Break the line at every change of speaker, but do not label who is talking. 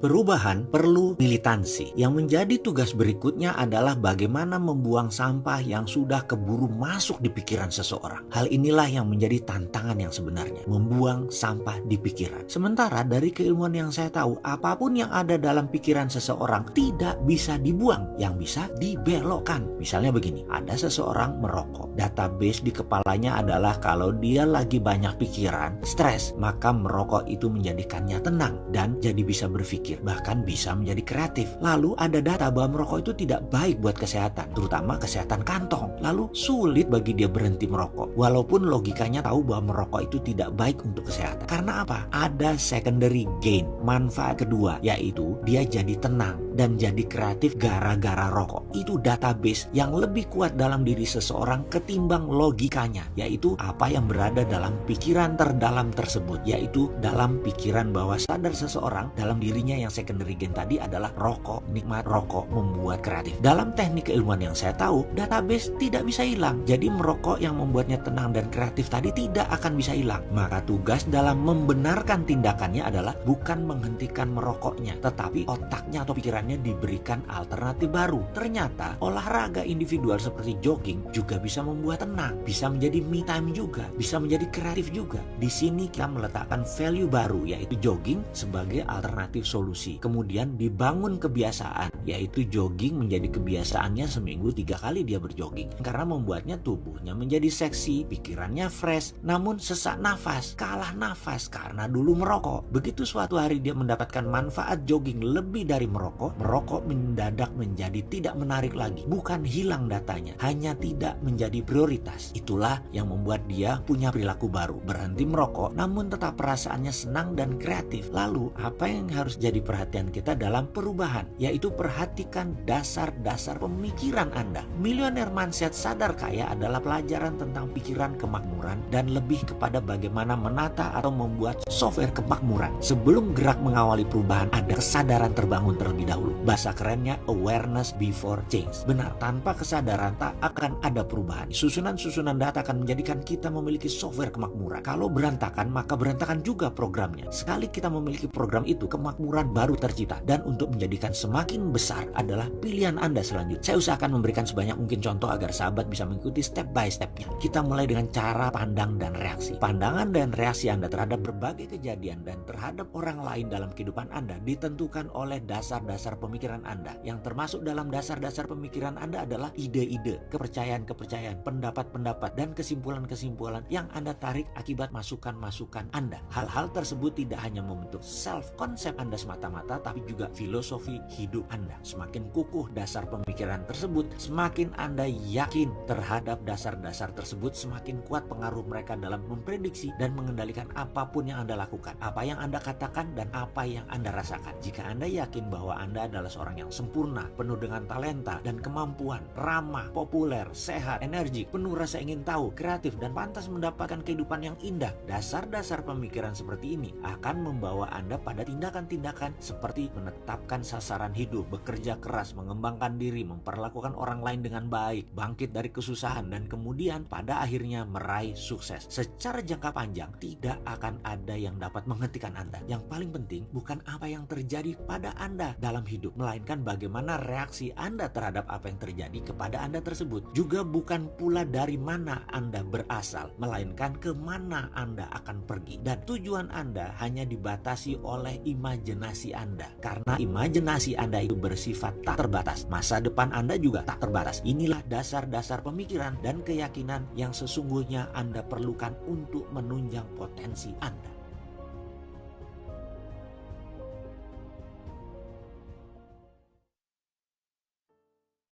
Perubahan perlu militansi. Yang menjadi tugas berikutnya adalah bagaimana membuang sampah yang sudah keburu masuk di pikiran seseorang. Hal inilah yang menjadi tantangan yang sebenarnya, membuang sampah di pikiran. Sementara dari keilmuan yang saya tahu, apapun yang ada dalam pikiran seseorang tidak bisa dibuang, yang bisa dibelokkan. Misalnya begini, ada seseorang merokok. Database di kepalanya adalah kalau dia lagi banyak pikiran, stres, maka merokok itu menjadikannya tenang dan jadi bisa berpikir, bahkan bisa menjadi kreatif. Lalu ada data bahwa merokok itu tidak baik buat kesehatan, terutama kesehatan kantong. Lalu sulit bagi dia berhenti merokok, walaupun logikanya tahu bahwa merokok itu tidak baik untuk kesehatan. Karena apa? Ada secondary gain, manfaat kedua, yaitu dia jadi tenang dan jadi kreatif gara-gara rokok. Itu database yang lebih kuat dalam diri seseorang ketimbang logikanya, yaitu apa yang berada dalam pikiran terdalam tersebut, yaitu dalam pikiran bawah sadar seseorang. Dalam dirinya yang secondary gain tadi adalah rokok, nikmat rokok membuat kreatif. Dalam teknik keilmuan yang saya tahu, database tidak bisa hilang. Jadi merokok yang membuatnya tenang dan kreatif tadi tidak akan bisa hilang. Maka tugas dalam membenarkan tindakannya adalah bukan menghentikan merokoknya, tetapi otaknya atau pikirannya diberikan alternatif baru. Ternyata olahraga individual seperti jogging juga bisa membuat tenang, bisa menjadi me time juga, bisa menjadi kreatif juga. Di sini kita meletakkan value baru, yaitu jogging sebagai alternatif solusi. Kemudian dibangun kebiasaan, yaitu jogging menjadi kebiasaannya seminggu 3 kali dia berjogging. Karena membuatnya tubuhnya menjadi seksi, pikirannya fresh, namun sesak nafas, kalah nafas karena dulu merokok. Begitu suatu hari dia mendapatkan manfaat jogging lebih dari merokok, merokok mendadak menjadi tidak menarik lagi. Bukan hilang datanya, hanya tidak menjadi prioritas. Itulah yang membuat dia punya perilaku baru, berhenti merokok namun tetap perasaannya senang dan kreatif. Lalu apa yang harus jadi perhatian kita dalam perubahan, yaitu perhatikan dasar-dasar pemikiran Anda. Millionaire Mindset Sadar Kaya adalah pelajaran tentang pikiran kemakmuran dan lebih kepada bagaimana menata atau membuat software kemakmuran. Sebelum gerak mengawali perubahan, ada kesadaran terbangun terlebih dahulu. Bahasa kerennya awareness before change. Benar, tanpa kesadaran tak akan ada perubahan. Susunan-susunan data akan menjadikan kita memiliki software kemakmuran. Kalau berantakan, maka berantakan juga programnya. Sekali kita memiliki program itu, kemakmuran baru tercipta. Dan untuk menjadikan semakin besar adalah pilihan Anda selanjutnya. Saya usahakan memberikan sebanyak mungkin contoh agar sahabat bisa mengikuti step by stepnya. Kita mulai dengan cara pandang dan reaksi. Pandangan dan reaksi Anda terhadap berbagai kejadian dan terhadap orang lain dalam kehidupan Anda ditentukan oleh dasar-dasar pemikiran Anda. Yang termasuk dalam dasar-dasar pemikiran Anda adalah ide-ide, kepercayaan-kepercayaan, pendapat-pendapat, dan kesimpulan-kesimpulan yang Anda tarik akibat masukan-masukan Anda. Hal-hal tersebut tidak hanya membentuk self-konsep Anda semata-mata, tapi juga filosofi hidup Anda. Semakin kukuh dasar pemikiran tersebut, semakin Anda yakin terhadap dasar-dasar tersebut, semakin kuat pengaruh mereka dalam memprediksi dan mengendalikan apapun yang Anda lakukan, apa yang Anda katakan, dan apa yang Anda rasakan. Jika Anda yakin bahwa Anda adalah seorang yang sempurna, penuh dengan talenta dan kemampuan, ramah, populer, sehat, energik, penuh rasa ingin tahu, kreatif, dan pantas mendapatkan kehidupan yang indah, dasar-dasar pemikiran seperti ini akan membawa Anda pada tindakan-tindakan seperti menetapkan sasaran hidup, bekerja keras, mengembangkan diri, memperlakukan orang lain dengan baik, bangkit dari kesusahan, dan kemudian pada akhirnya meraih sukses. Secara jangka panjang, tidak akan ada yang dapat menghentikan Anda. Yang paling penting bukan apa yang terjadi pada Anda dalam hidup, melainkan bagaimana reaksi Anda terhadap apa yang terjadi kepada Anda tersebut. Juga bukan pula dari mana Anda berasal, melainkan kemana Anda akan pergi. Dan tujuan Anda hanya dibatasi oleh imajinasi Anda. Karena imajinasi Anda itu bersifat tak terbatas. Masa depan Anda juga tak terbatas. Inilah dasar-dasar pemikiran dan keyakinan yang sesungguhnya Anda perlukan untuk menunjang potensi Anda.